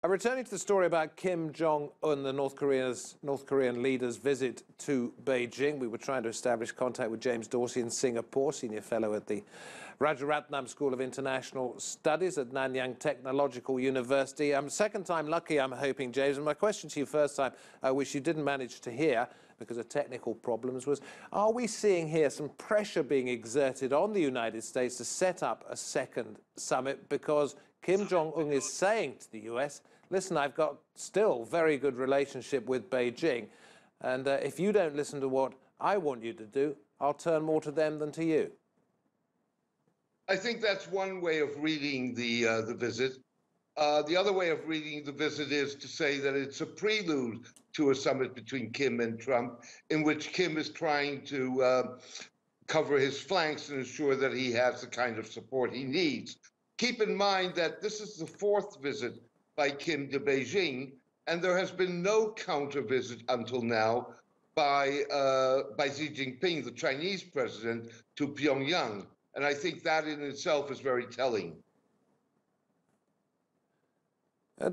Returning to the story about Kim Jong-un, the North Korean leader's visit to Beijing, we were trying to establish contact with James Dorsey in Singapore, senior fellow at the Rajaratnam School of International Studies at Nanyang Technological University. Second time lucky, I'm hoping, James. And my question to you first time, which you didn't manage to hear because of technical problems, was, are we seeing here some pressure being exerted on the United States to set up a second summit because Kim Jong-un is saying to the US, listen, I've got still very good relationship with Beijing, and if you don't listen to what I want you to do, I'll turn more to them than to you. I think that's one way of reading the visit. The other way of reading the visit is to say that it's a prelude to a summit between Kim and Trump, in which Kim is trying to cover his flanks and ensure that he has the kind of support he needs. Keep in mind that this is the fourth visit by Kim to Beijing, and there has been no counter visit until now by Xi Jinping, the Chinese president, to Pyongyang. And I think that in itself is very telling.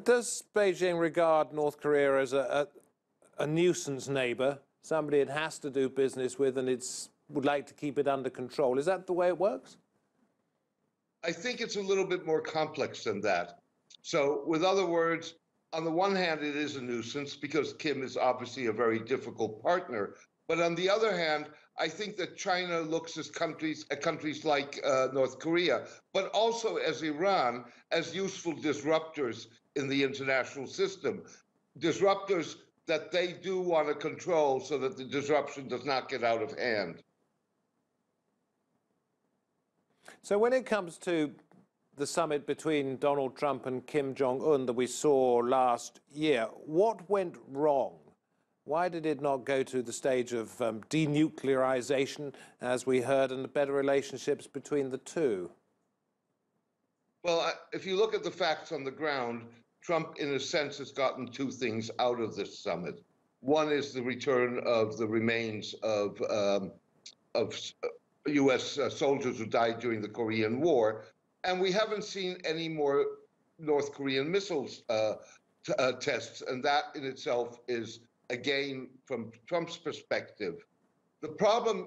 Does Beijing regard North Korea as a nuisance neighbor, somebody it has to do business with and would like to keep it under control? Is that the way it works? I think it's a little bit more complex than that. So, with other words, on the one hand, it is a nuisance because Kim is obviously a very difficult partner. But on the other hand, I think that China looks at countries like North Korea, but also as Iran, as useful disruptors in the international system. Disruptors that they do want to control so that the disruption does not get out of hand. So when it comes to the summit between Donald Trump and Kim Jong-un that we saw last year, what went wrong? Why did it not go to the stage of denuclearization, as we heard, and better relationships between the two? Well, if you look at the facts on the ground, Trump, in a sense, has gotten two things out of this summit. One is the return of the remains of U.S. soldiers who died during the Korean War, and we haven't seen any more North Korean missiles tests, and that in itself is, again, from Trump's perspective. The problem,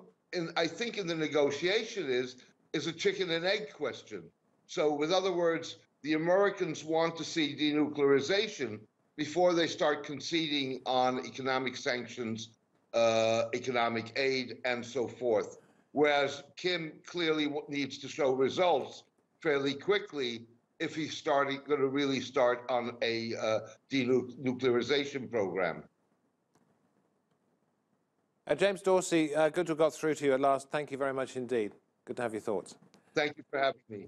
I think, in the negotiation is a chicken and egg question. So, with other words, the Americans want to see denuclearization before they start conceding on economic sanctions, economic aid, and so forth. Whereas Kim clearly needs to show results fairly quickly if he's going to really start on a denuclearization program. James Dorsey, good to have got through to you at last. Thank you very much indeed. Good to have your thoughts. Thank you for having me.